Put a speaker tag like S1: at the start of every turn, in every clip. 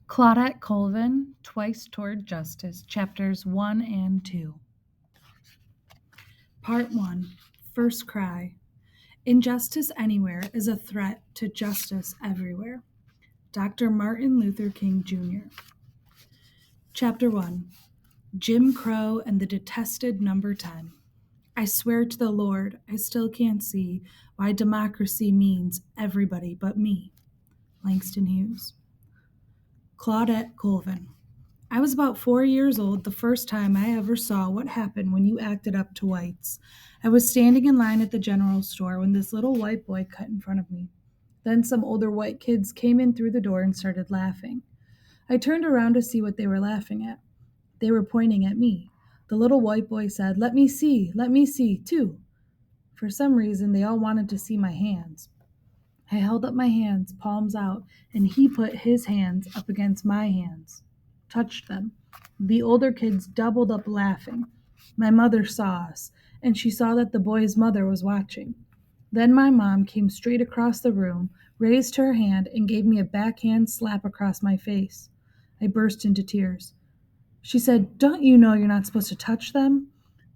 S1: Claudette Colvin, Twice Toward Justice, Chapters 1 and 2. Part 1. First Cry. Injustice anywhere is a threat to justice everywhere. Dr. Martin Luther King, Jr. Chapter 1. Jim Crow and the Detested Number 10. I swear to the Lord, I still can't see why democracy means everybody but me. Langston Hughes. Claudette Colvin. I was about 4 years old the first time I ever saw what happened when you acted up to whites. I was standing in line at the general store when this little white boy cut in front of me. Then some older white kids came in through the door and started laughing. I turned around to see what they were laughing at. They were pointing at me. The little white boy said, let me see, too. For some reason, they all wanted to see my hands. I held up my hands, palms out, and he put his hands up against my hands, touched them. The older kids doubled up laughing. My mother saw us, and she saw that the boy's mother was watching. Then my mom came straight across the room, raised her hand, and gave me a backhand slap across my face. I burst into tears. She said, don't you know you're not supposed to touch them?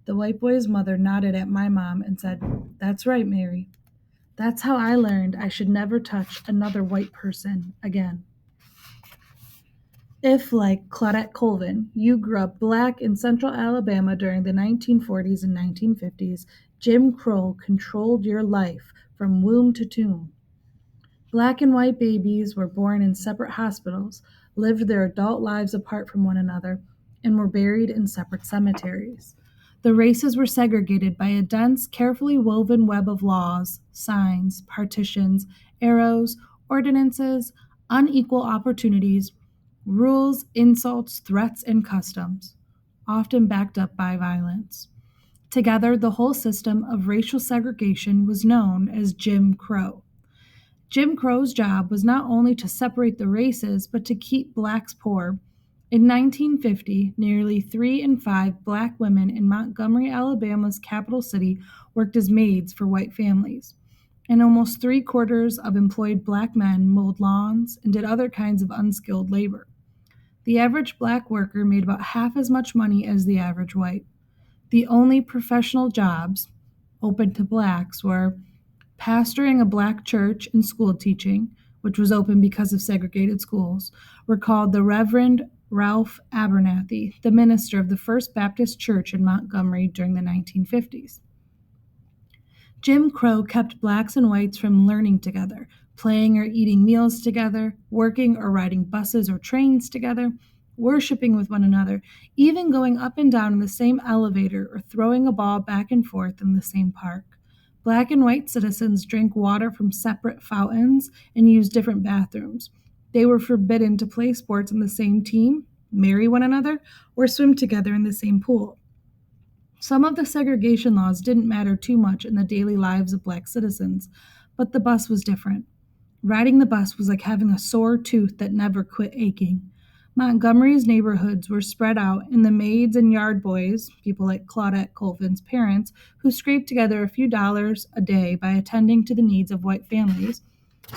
S1: The white boy's mother nodded at my mom and said, that's right, Mary. That's how I learned I should never touch another white person again. If, like Claudette Colvin, you grew up black in central Alabama during the 1940s and 1950s, Jim Crow controlled your life from womb to tomb. Black and white babies were born in separate hospitals, lived their adult lives apart from one another, and were buried in separate cemeteries. The races were segregated by a dense, carefully woven web of laws, signs, partitions, arrows, ordinances, unequal opportunities, rules, insults, threats, and customs, often backed up by violence. Together, the whole system of racial segregation was known as Jim Crow. Jim Crow's job was not only to separate the races, but to keep blacks poor. In 1950, nearly 3 in 5 black women in Montgomery, Alabama's capital city, worked as maids for white families. And almost 3/4 of employed black men mowed lawns and did other kinds of unskilled labor. The average black worker made about half as much money as the average white. The only professional jobs open to blacks were pastoring a black church and school teaching, which was open because of segregated schools, were called the Reverend Ralph Abernathy, the minister of the First Baptist Church in Montgomery during the 1950s. Jim Crow kept blacks and whites from learning together, playing or eating meals together, working or riding buses or trains together, worshiping with one another, even going up and down in the same elevator or throwing a ball back and forth in the same park. Black and white citizens drank water from separate fountains and used different bathrooms. They were forbidden to play sports on the same team, marry one another, or swim together in the same pool. Some of the segregation laws didn't matter too much in the daily lives of black citizens, but the bus was different. Riding the bus was like having a sore tooth that never quit aching. Montgomery's neighborhoods were spread out, and the maids and yard boys, people like Claudette Colvin's parents, who scraped together a few dollars a day by attending to the needs of white families,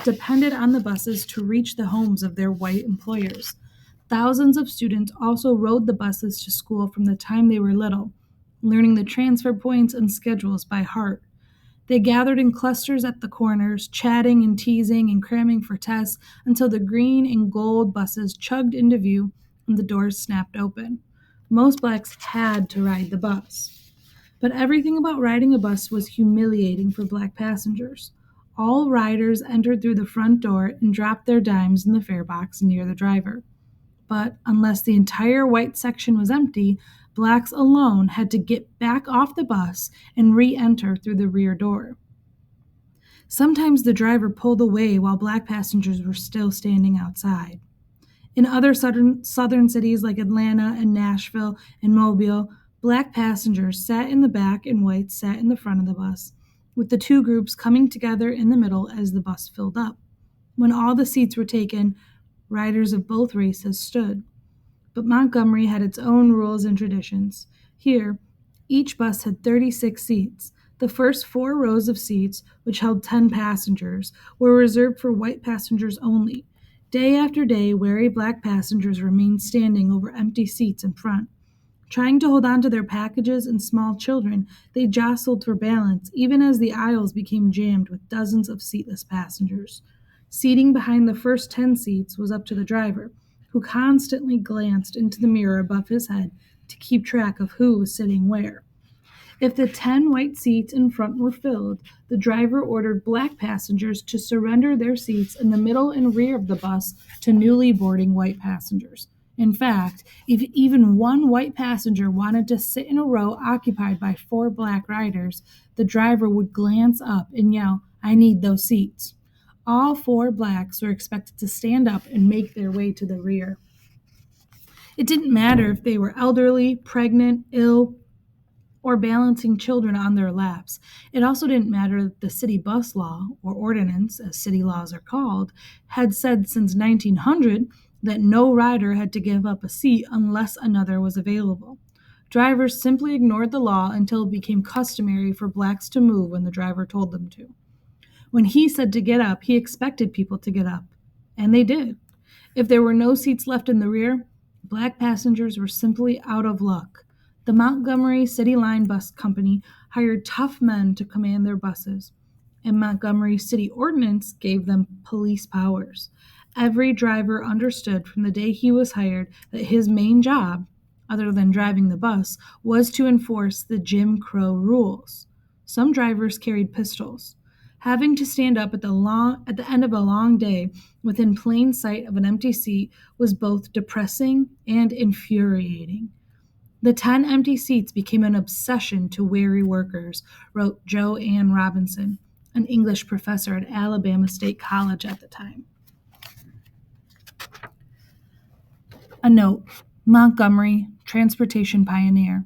S1: depended on the buses to reach the homes of their white employers. Thousands of students also rode the buses to school from the time they were little, learning the transfer points and schedules by heart. They gathered in clusters at the corners, chatting and teasing and cramming for tests until the green and gold buses chugged into view and the doors snapped open. Most blacks had to ride the bus. But everything about riding a bus was humiliating for black passengers. All riders entered through the front door and dropped their dimes in the fare box near the driver. But unless the entire white section was empty, blacks alone had to get back off the bus and re-enter through the rear door. Sometimes the driver pulled away while black passengers were still standing outside. In other southern cities like Atlanta and Nashville and Mobile, black passengers sat in the back and whites sat in the front of the bus, with the two groups coming together in the middle as the bus filled up. When all the seats were taken, riders of both races stood. But Montgomery had its own rules and traditions. Here, each bus had 36 seats. The first 4 rows of seats, which held 10 passengers, were reserved for white passengers only. Day after day, wary black passengers remained standing over empty seats in front. Trying to hold on to their packages and small children, they jostled for balance, even as the aisles became jammed with dozens of seatless passengers. Seating behind the first 10 seats was up to the driver, who constantly glanced into the mirror above his head to keep track of who was sitting where. If the 10 white seats in front were filled, the driver ordered black passengers to surrender their seats in the middle and rear of the bus to newly boarding white passengers. In fact, if even one white passenger wanted to sit in a row occupied by 4 black riders, the driver would glance up and yell, "I need those seats." All 4 blacks were expected to stand up and make their way to the rear. It didn't matter if they were elderly, pregnant, ill, or balancing children on their laps. It also didn't matter that the city bus law, or ordinance, as city laws are called, had said since 1900 that no rider had to give up a seat unless another was available. Drivers simply ignored the law until it became customary for blacks to move when the driver told them to. When he said to get up, he expected people to get up, and they did. If there were no seats left in the rear, black passengers were simply out of luck. The Montgomery City Line Bus Company hired tough men to command their buses, and Montgomery City Ordinance gave them police powers. Every driver understood from the day he was hired that his main job, other than driving the bus, was to enforce the Jim Crow rules. Some drivers carried pistols. Having to stand up at the end of a long day within plain sight of an empty seat was both depressing and infuriating. The 10 empty seats became an obsession to weary workers, wrote Jo Ann Robinson, an English professor at Alabama State College at the time. A note: Montgomery, transportation pioneer.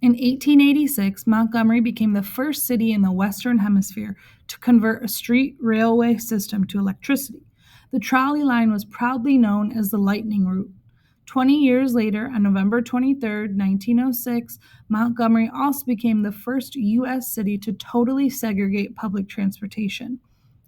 S1: In 1886, Montgomery became the first city in the Western Hemisphere to convert a street railway system to electricity. The trolley line was proudly known as the Lightning Route. 20 years later, on November 23, 1906, Montgomery also became the first U.S. city to totally segregate public transportation.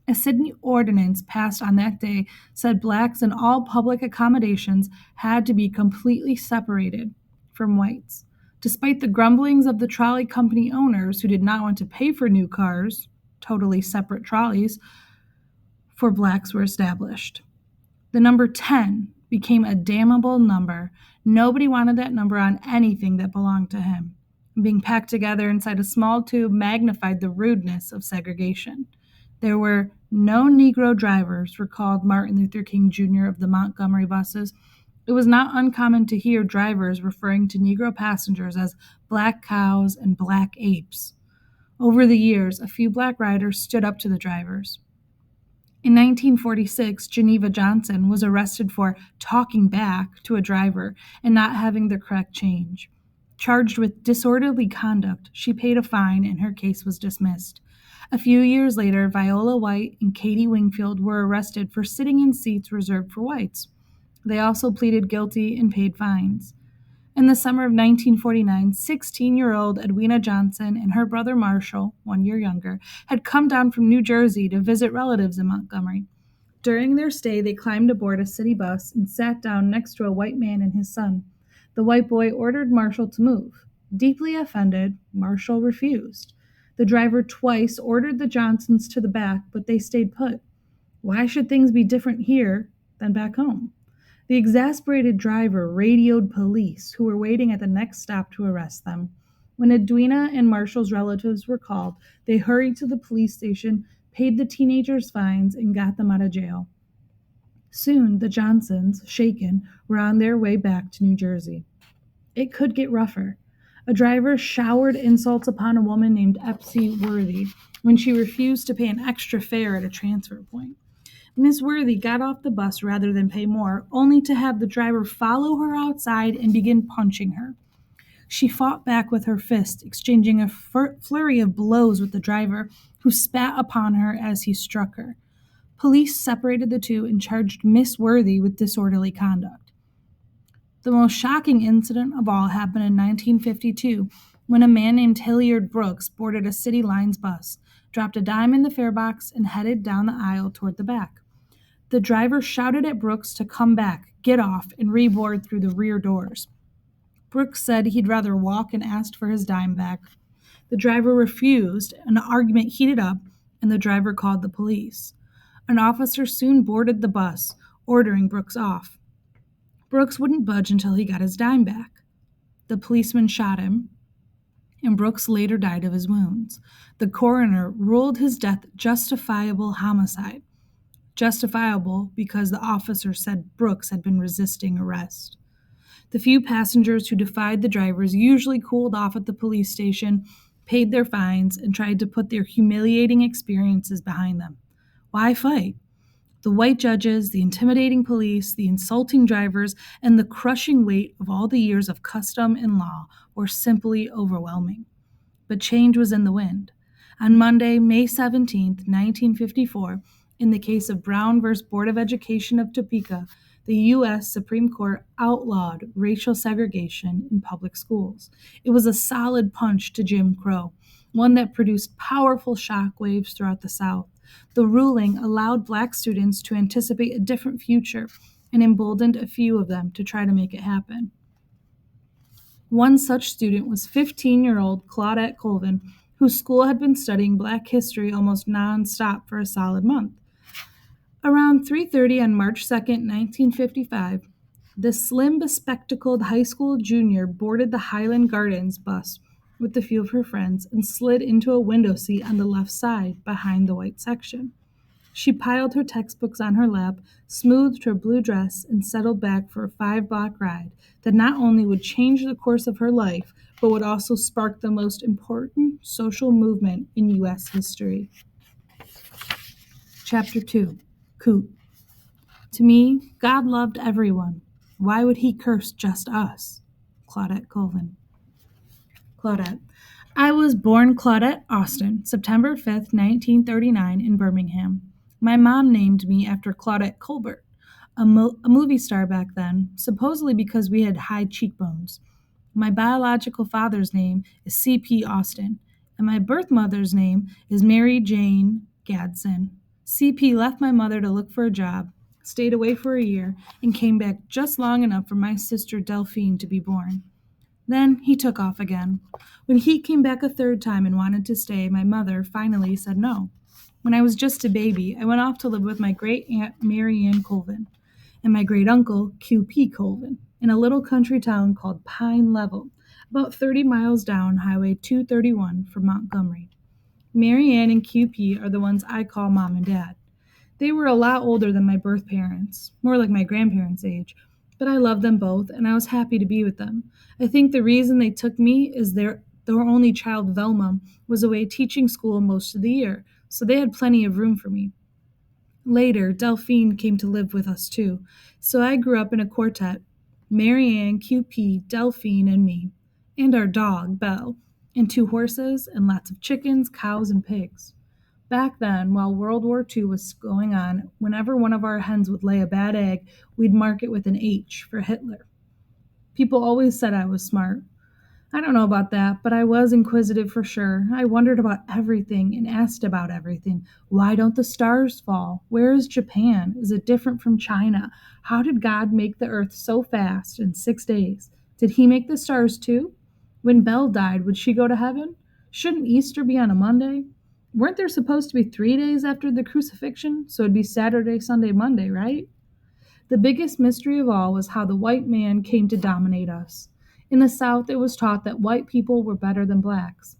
S1: A city ordinance passed on that day said blacks in all public accommodations had to be completely separated from whites. Despite the grumblings of the trolley company owners who did not want to pay for new cars, totally separate trolleys for blacks were established. The number 10 became a damnable number. Nobody wanted that number on anything that belonged to him. Being packed together inside a small tube magnified the rudeness of segregation. There were no Negro drivers, recalled Martin Luther King Jr. of the Montgomery buses. It was not uncommon to hear drivers referring to Negro passengers as black cows and black apes. Over the years, a few black riders stood up to the drivers. In 1946, Geneva Johnson was arrested for talking back to a driver and not having the correct change. Charged with disorderly conduct, she paid a fine and her case was dismissed. A few years later, Viola White and Katie Wingfield were arrested for sitting in seats reserved for whites. They also pleaded guilty and paid fines. In the summer of 1949, 16-year-old Edwina Johnson and her brother Marshall, 1 year younger, had come down from New Jersey to visit relatives in Montgomery. During their stay, they climbed aboard a city bus and sat down next to a white man and his son. The white boy ordered Marshall to move. Deeply offended, Marshall refused. The driver twice ordered the Johnsons to the back, but they stayed put. Why should things be different here than back home? The exasperated driver radioed police, who were waiting at the next stop to arrest them. When Edwina and Marshall's relatives were called, they hurried to the police station, paid the teenagers' fines, and got them out of jail. Soon, the Johnsons, shaken, were on their way back to New Jersey. It could get rougher. A driver showered insults upon a woman named Epsie Worthy when she refused to pay an extra fare at a transfer point. Miss Worthy got off the bus rather than pay more, only to have the driver follow her outside and begin punching her. She fought back with her fist, exchanging a flurry of blows with the driver, who spat upon her as he struck her. Police separated the two and charged Miss Worthy with disorderly conduct. The most shocking incident of all happened in 1952, when a man named Hilliard Brooks boarded a City Lines bus, dropped a dime in the fare box, and headed down the aisle toward the back. The driver shouted at Brooks to come back, get off, and reboard through the rear doors. Brooks said he'd rather walk and asked for his dime back. The driver refused, an argument heated up, and the driver called the police. An officer soon boarded the bus, ordering Brooks off. Brooks wouldn't budge until he got his dime back. The policeman shot him, and Brooks later died of his wounds. The coroner ruled his death justifiable homicide. Justifiable because the officer said Brooks had been resisting arrest. The few passengers who defied the drivers usually cooled off at the police station, paid their fines, and tried to put their humiliating experiences behind them. Why fight? The white judges, the intimidating police, the insulting drivers, and the crushing weight of all the years of custom and law were simply overwhelming. But change was in the wind. On Monday, May 17, 1954, in the case of Brown v. Board of Education of Topeka, the U.S. Supreme Court outlawed racial segregation in public schools. It was a solid punch to Jim Crow, one that produced powerful shockwaves throughout the South. The ruling allowed Black students to anticipate a different future and emboldened a few of them to try to make it happen. One such student was 15-year-old Claudette Colvin, whose school had been studying Black history almost nonstop for a solid month. Around 3:30 on March 2, 1955, the slim, bespectacled high school junior boarded the Highland Gardens bus with a few of her friends and slid into a window seat on the left side behind the white section. She piled her textbooks on her lap, smoothed her blue dress, and settled back for a 5-block ride that not only would change the course of her life, but would also spark the most important social movement in U.S. history. Chapter 2. Coot. To me, God loved everyone. Why would he curse just us? Claudette Colvin. Claudette. I was born Claudette Austin, September 5th, 1939, in Birmingham. My mom named me after Claudette Colbert, a movie star back then, supposedly because we had high cheekbones. My biological father's name is C.P. Austin, and my birth mother's name is Mary Jane Gadsden. C.P. left my mother to look for a job, stayed away for a year, and came back just long enough for my sister Delphine to be born. Then he took off again. When he came back a third time and wanted to stay, my mother finally said no. When I was just a baby, I went off to live with my great-aunt Mary Ann Colvin and my great-uncle Q.P. Colvin in a little country town called Pine Level, about 30 miles down Highway 231 from Montgomery. Mary Ann and Q.P. are the ones I call Mom and Dad. They were a lot older than my birth parents, more like my grandparents' age, but I loved them both, and I was happy to be with them. I think the reason they took me is their only child, Velma, was away teaching school most of the year, so they had plenty of room for me. Later, Delphine came to live with us too, so I grew up in a quartet, Mary Ann, Q.P., Delphine, and me, and our dog, Belle, and 2 horses, and lots of chickens, cows, and pigs. Back then, while World War II was going on, whenever one of our hens would lay a bad egg, we'd mark it with an H for Hitler. People always said I was smart. I don't know about that, but I was inquisitive for sure. I wondered about everything and asked about everything. Why don't the stars fall? Where is Japan? Is it different from China? How did God make the earth so fast in 6 days? Did he make the stars too? When Belle died, would she go to heaven? Shouldn't Easter be on a Monday? Weren't there supposed to be 3 days after the crucifixion? So it'd be Saturday, Sunday, Monday, right? The biggest mystery of all was how the white man came to dominate us. In the South, it was taught that white people were better than blacks.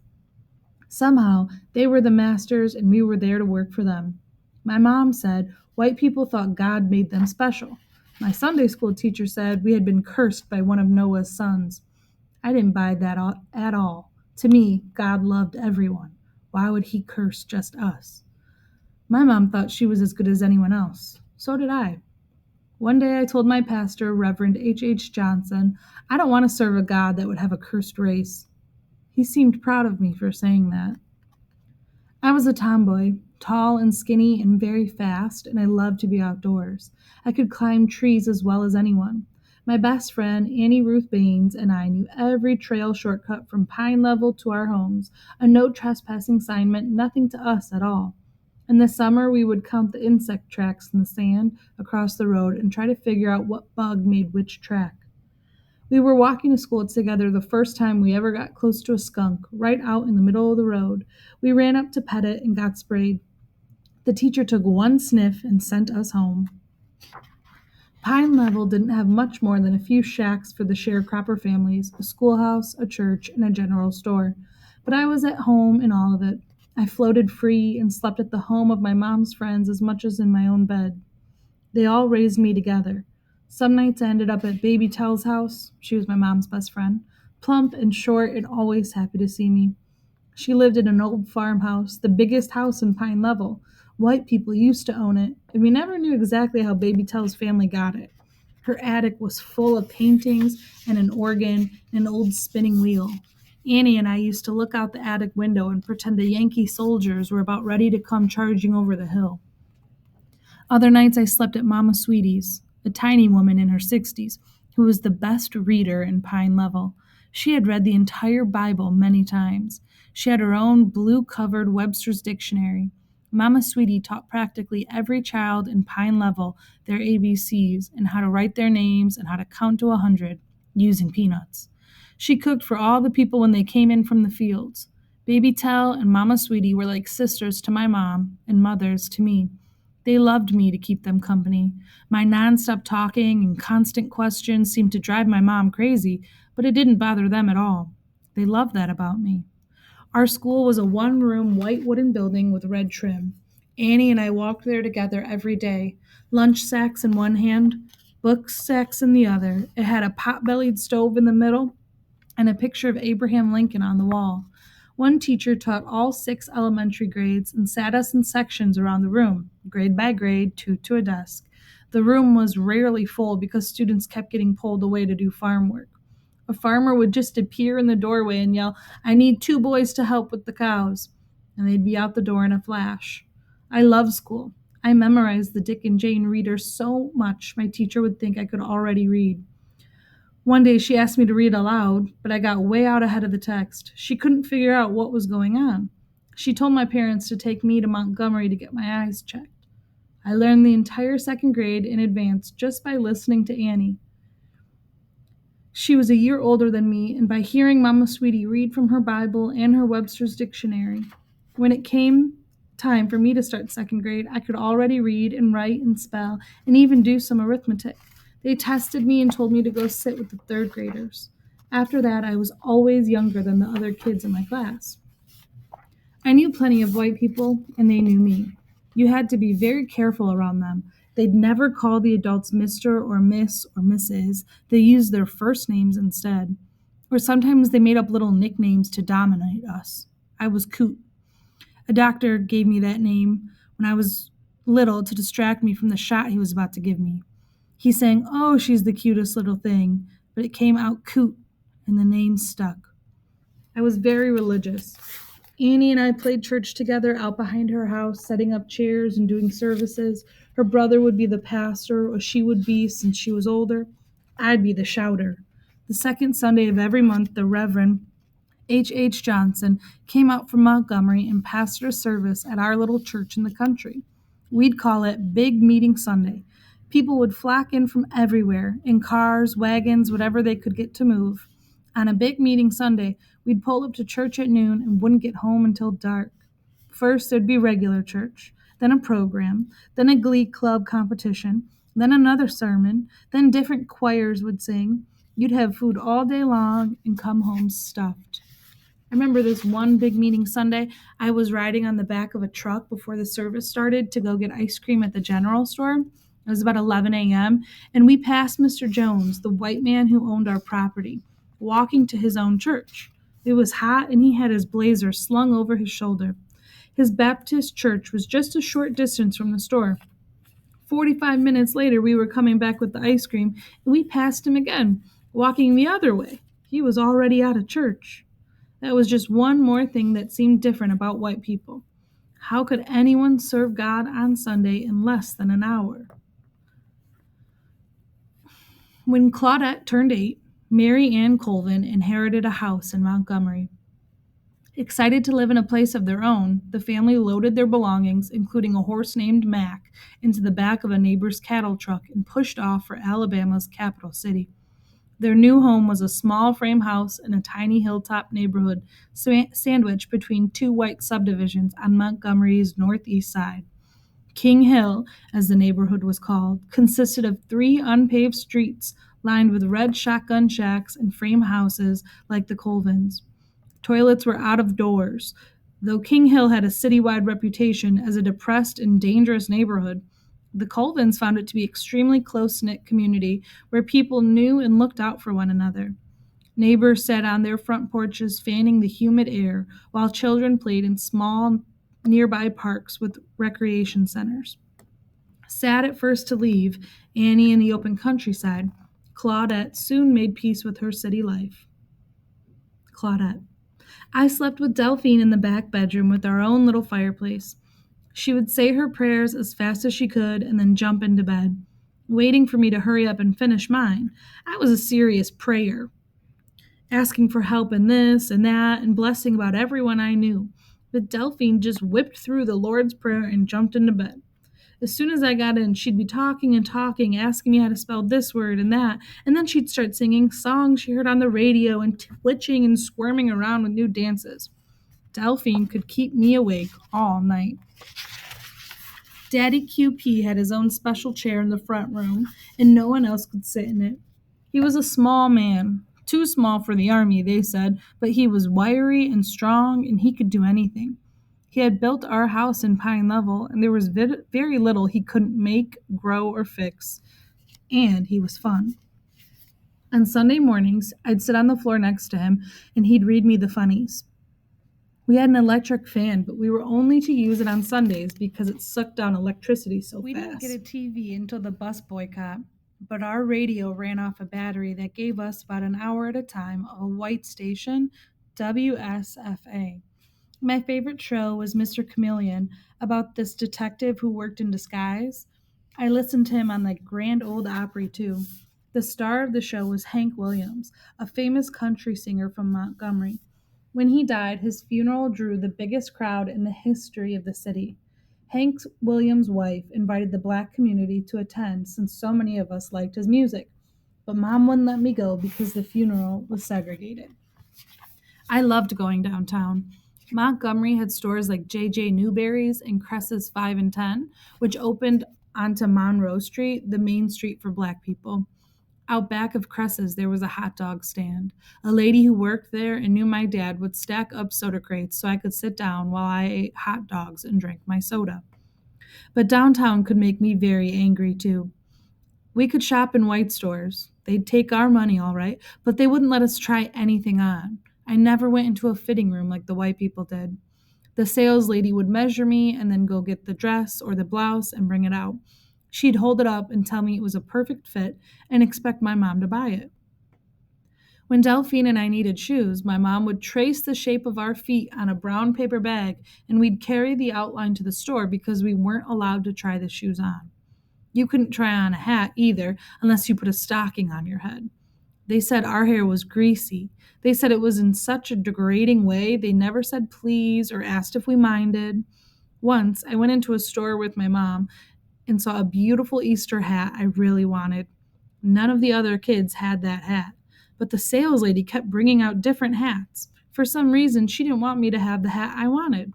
S1: Somehow, they were the masters and we were there to work for them. My mom said white people thought God made them special. My Sunday school teacher said we had been cursed by one of Noah's sons. I didn't buy that at all. To me, God loved everyone. Why would he curse just us? My mom thought she was as good as anyone else. So did I. One day I told my pastor, Reverend H. Johnson, I don't want to serve a God that would have a cursed race. He seemed proud of me for saying that. I was a tomboy, tall and skinny and very fast, and I loved to be outdoors. I could climb trees as well as anyone. My best friend, Annie Ruth Baines, and I knew every trail shortcut from Pine Level to our homes. A no trespassing sign meant nothing to us at all. In the summer, we would count the insect tracks in the sand across the road and try to figure out what bug made which track. We were walking to school together the first time we ever got close to a skunk, right out in the middle of the road. We ran up to pet it and got sprayed. The teacher took one sniff and sent us home. Pine Level didn't have much more than a few shacks for the sharecropper families, a schoolhouse, a church, and a general store. But I was at home in all of it. I floated free and slept at the home of my mom's friends as much as in my own bed. They all raised me together. Some nights I ended up at Baby Tell's house. She was my mom's best friend. Plump and short and always happy to see me. She lived in an old farmhouse, the biggest house in Pine Level. White people used to own it, and we never knew exactly how Baby Tell's family got it. Her attic was full of paintings and an organ and an old spinning wheel. Annie and I used to look out the attic window and pretend the Yankee soldiers were about ready to come charging over the hill. Other nights I slept at Mama Sweetie's, a tiny woman in her 60s, who was the best reader in Pine Level. She had read the entire Bible many times. She had her own blue-covered Webster's Dictionary. Mama Sweetie taught practically every child in Pine Level their ABCs and how to write their names and how to count to 100 using peanuts. She cooked for all the people when they came in from the fields. Baby Tell and Mama Sweetie were like sisters to my mom and mothers to me. They loved me to keep them company. My nonstop talking and constant questions seemed to drive my mom crazy, but it didn't bother them at all. They loved that about me. Our school was a one-room white wooden building with red trim. Annie and I walked there together every day, lunch sacks in one hand, book sacks in the other. It had a pot-bellied stove in the middle and a picture of Abraham Lincoln on the wall. One teacher taught all 6 elementary grades and sat us in sections around the room, grade by grade, 2 to a desk. The room was rarely full because students kept getting pulled away to do farm work. A farmer would just appear in the doorway and yell, "I need 2 boys to help with the cows," and they'd be out the door in a flash. I love school. I memorized the Dick and Jane reader so much my teacher would think I could already read. One day she asked me to read aloud, but I got way out ahead of the text. She couldn't figure out what was going on. She told my parents to take me to Montgomery to get my eyes checked. I learned the entire 2nd grade in advance just by listening to Annie. She was a year older than me, and by hearing Mama Sweetie read from her Bible and her Webster's Dictionary. When it came time for me to start 2nd grade, I could already read and write and spell and even do some arithmetic. They tested me and told me to go sit with the 3rd graders. After that, I was always younger than the other kids in my class. I knew plenty of white people, and they knew me. You had to be very careful around them. They'd never call the adults Mr. or Miss or Mrs. They used their first names instead. Or sometimes they made up little nicknames to dominate us. I was Coot. A doctor gave me that name when I was little to distract me from the shot he was about to give me. He sang, "Oh, she's the cutest little thing," but it came out Coot, and the name stuck. I was very religious. Annie and I played church together out behind her house, setting up chairs and doing services. Her brother would be the pastor, or she would be, since she was older, I'd be the shouter. The 2nd Sunday of every month, the Reverend H. Johnson came out from Montgomery and pastored a service at our little church in the country. We'd call it Big Meeting Sunday. People would flock in from everywhere, in cars, wagons, whatever they could get to move. On a Big Meeting Sunday, we'd pull up to church at noon and wouldn't get home until dark. First, there'd be regular church, then a program, then a glee club competition, then another sermon, then different choirs would sing. You'd have food all day long and come home stuffed. I remember this one Big Meeting Sunday, I was riding on the back of a truck before the service started to go get ice cream at the general store. It was about 11 a.m., and we passed Mr. Jones, the white man who owned our property, walking to his own church. It was hot, and he had his blazer slung over his shoulder. His Baptist church was just a short distance from the store. 45 minutes later, we were coming back with the ice cream, and we passed him again, walking the other way. He was already out of church. That was just one more thing that seemed different about white people. How could anyone serve God on Sunday in less than an hour? When Claudette turned 8, Mary Ann Colvin inherited a house in Montgomery. Excited to live in a place of their own, the family loaded their belongings, including a horse named Mac, into the back of a neighbor's cattle truck and pushed off for Alabama's capital city. Their new home was a small frame house in a tiny hilltop neighborhood sandwiched between two white subdivisions on Montgomery's northeast side. King Hill, as the neighborhood was called, consisted of 3 unpaved streets lined with red shotgun shacks and frame houses like the Colvins. Toilets were out of doors. Though King Hill had a citywide reputation as a depressed and dangerous neighborhood, the Colvins found it to be an extremely close-knit community where people knew and looked out for one another. Neighbors sat on their front porches fanning the humid air, while children played in small nearby parks with recreation centers. Sad at first to leave Annie in the open countryside, Claudette soon made peace with her city life. Claudette. I slept with Delphine in the back bedroom with our own little fireplace. She would say her prayers as fast as she could and then jump into bed, waiting for me to hurry up and finish mine. I was a serious prayer, asking for help in this and that and blessing about everyone I knew. But Delphine just whipped through the Lord's Prayer and jumped into bed. As soon as I got in, she'd be talking and talking, asking me how to spell this word and that, and then she'd start singing songs she heard on the radio and twitching and squirming around with new dances. Delphine could keep me awake all night. Daddy QP had his own special chair in the front room, and no one else could sit in it. He was a small man, too small for the army, they said, but he was wiry and strong, and he could do anything. He had built our house in Pine Level, and there was very little he couldn't make, grow, or fix. And he was fun. On Sunday mornings, I'd sit on the floor next to him, and he'd read me the funnies. We had an electric fan, but we were only to use it on Sundays because it sucked down electricity so fast. We didn't get a TV until the bus boycott, but our radio ran off a battery that gave us about an hour at a time of a white station, WSFA. My favorite show was Mr. Chameleon, about this detective who worked in disguise. I listened to him on the Grand Ole Opry, too. The star of the show was Hank Williams, a famous country singer from Montgomery. When he died, his funeral drew the biggest crowd in the history of the city. Hank Williams' wife invited the black community to attend since so many of us liked his music, but Mom wouldn't let me go because the funeral was segregated. I loved going downtown. Montgomery had stores like J.J. Newberry's and Cress's 5 and 10, which opened onto Monroe Street, the main street for black people. Out back of Cress's, there was a hot dog stand. A lady who worked there and knew my dad would stack up soda crates so I could sit down while I ate hot dogs and drank my soda. But downtown could make me very angry, too. We could shop in white stores. They'd take our money, all right, but they wouldn't let us try anything on. I never went into a fitting room like the white people did. The sales lady would measure me and then go get the dress or the blouse and bring it out. She'd hold it up and tell me it was a perfect fit and expect my mom to buy it. When Delphine and I needed shoes, my mom would trace the shape of our feet on a brown paper bag, and we'd carry the outline to the store because we weren't allowed to try the shoes on. You couldn't try on a hat either unless you put a stocking on your head. They said our hair was greasy. They said it was in such a degrading way they never said please or asked if we minded. Once, I went into a store with my mom and saw a beautiful Easter hat I really wanted. None of the other kids had that hat, but the sales lady kept bringing out different hats. For some reason, she didn't want me to have the hat I wanted.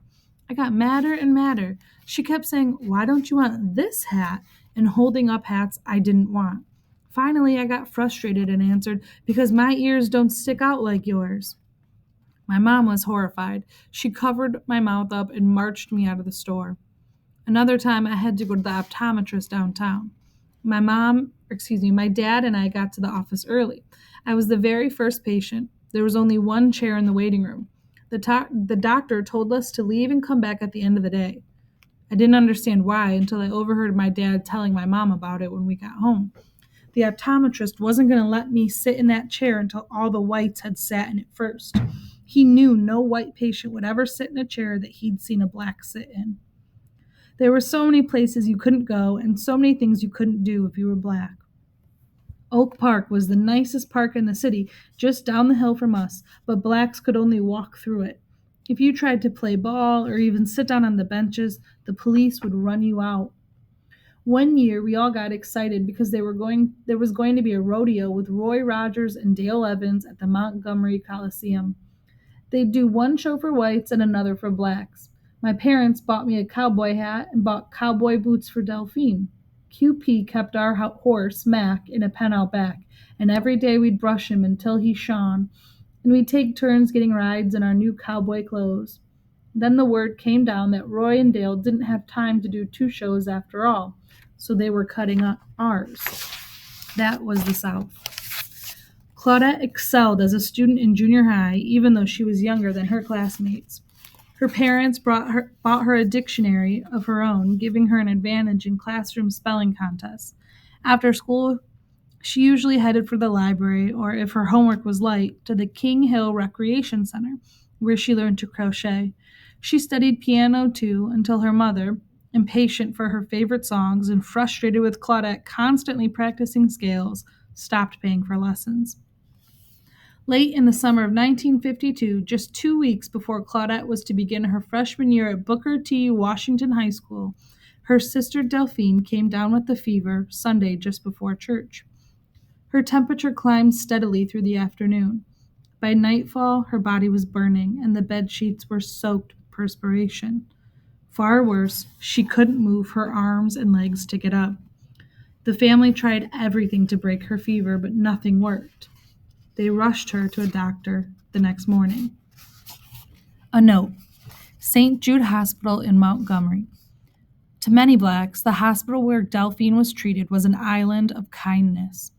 S1: I got madder and madder. She kept saying, "Why don't you want this hat?" and holding up hats I didn't want. Finally, I got frustrated and answered, "Because my ears don't stick out like yours." My mom was horrified. She covered my mouth up and marched me out of the store. Another time, I had to go to the optometrist downtown. My dad and I got to the office early. I was the very first patient. There was only one chair in the waiting room. The doctor told us to leave and come back at the end of the day. I didn't understand why until I overheard my dad telling my mom about it when we got home. The optometrist wasn't going to let me sit in that chair until all the whites had sat in it first. He knew no white patient would ever sit in a chair that he'd seen a black sit in. There were so many places you couldn't go and so many things you couldn't do if you were black. Oak Park was the nicest park in the city, just down the hill from us, but blacks could only walk through it. If you tried to play ball or even sit down on the benches, the police would run you out. One year, we all got excited because there was going to be a rodeo with Roy Rogers and Dale Evans at the Montgomery Coliseum. They'd do one show for whites and another for blacks. My parents bought me a cowboy hat and bought cowboy boots for Delphine. QP kept our horse, Mac, in a pen out back, and every day we'd brush him until he shone, and we'd take turns getting rides in our new cowboy clothes. Then the word came down that Roy and Dale didn't have time to do two shows after all, so they were cutting up ours. That was the South. Claudette excelled as a student in junior high, even though she was younger than her classmates. Her parents bought her a dictionary of her own, giving her an advantage in classroom spelling contests. After school, she usually headed for the library, or if her homework was light, to the King Hill Recreation Center, where she learned to crochet. She studied piano too until her mother, impatient for her favorite songs and frustrated with Claudette constantly practicing scales, stopped paying for lessons. Late in the summer of 1952, just 2 weeks before Claudette was to begin her freshman year at Booker T. Washington High School, her sister Delphine came down with a fever Sunday just before church. Her temperature climbed steadily through the afternoon. By nightfall, her body was burning, and the bed sheets were soaked with perspiration. Far worse, she couldn't move her arms and legs to get up. The family tried everything to break her fever, but nothing worked. They rushed her to a doctor the next morning. A note: St. Jude Hospital in Montgomery. To many blacks, the hospital where Delphine was treated was an island of kindness.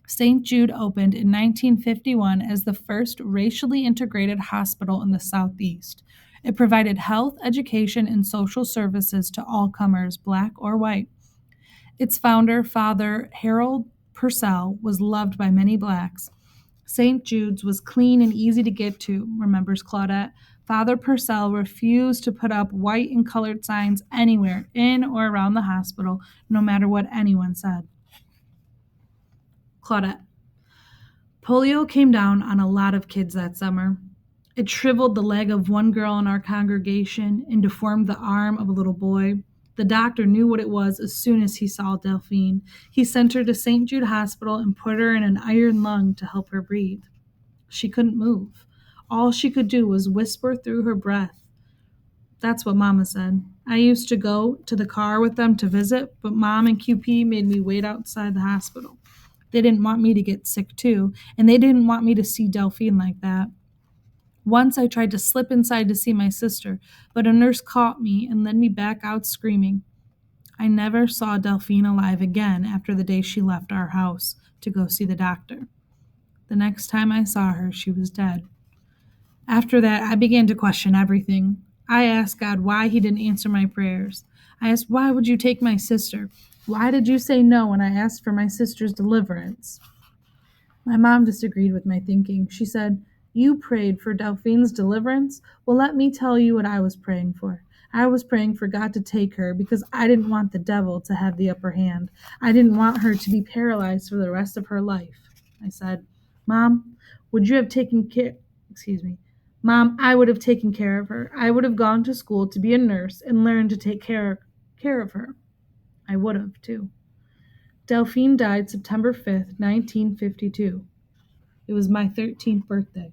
S1: St. Jude opened in 1951 as the first racially integrated hospital in the Southeast. It provided health, education, and social services to all comers, black or white. Its founder, Father Harold Purcell, was loved by many blacks. St. Jude's was clean and easy to get to, remembers Claudette. Father Purcell refused to put up white and colored signs anywhere in or around the hospital, no matter what anyone said. Claudette. Polio came down on a lot of kids that summer. It shriveled the leg of one girl in our congregation and deformed the arm of a little boy. The doctor knew what it was as soon as he saw Delphine. He sent her to St. Jude Hospital and put her in an iron lung to help her breathe. She couldn't move. All she could do was whisper through her breath. That's what Mama said. I used to go to the car with them to visit, but Mom and QP made me wait outside the hospital. They didn't want me to get sick too, and they didn't want me to see Delphine like that. Once I tried to slip inside to see my sister, but a nurse caught me and led me back out screaming. I never saw Delphine alive again after the day she left our house to go see the doctor. The next time I saw her, she was dead. After that, I began to question everything. I asked God why he didn't answer my prayers. I asked, why would you take my sister? Why did you say no when I asked for my sister's deliverance? My mom disagreed with my thinking. She said, you prayed for Delphine's deliverance? Well, let me tell you what I was praying for. I was praying for God to take her because I didn't want the devil to have the upper hand. I didn't want her to be paralyzed for the rest of her life. I said, Mom, would you have taken care... Mom, I would have taken care of her. I would have gone to school to be a nurse and learned to take care of her. I would have, too. Delphine died September 5th, 1952. It was my 13th birthday.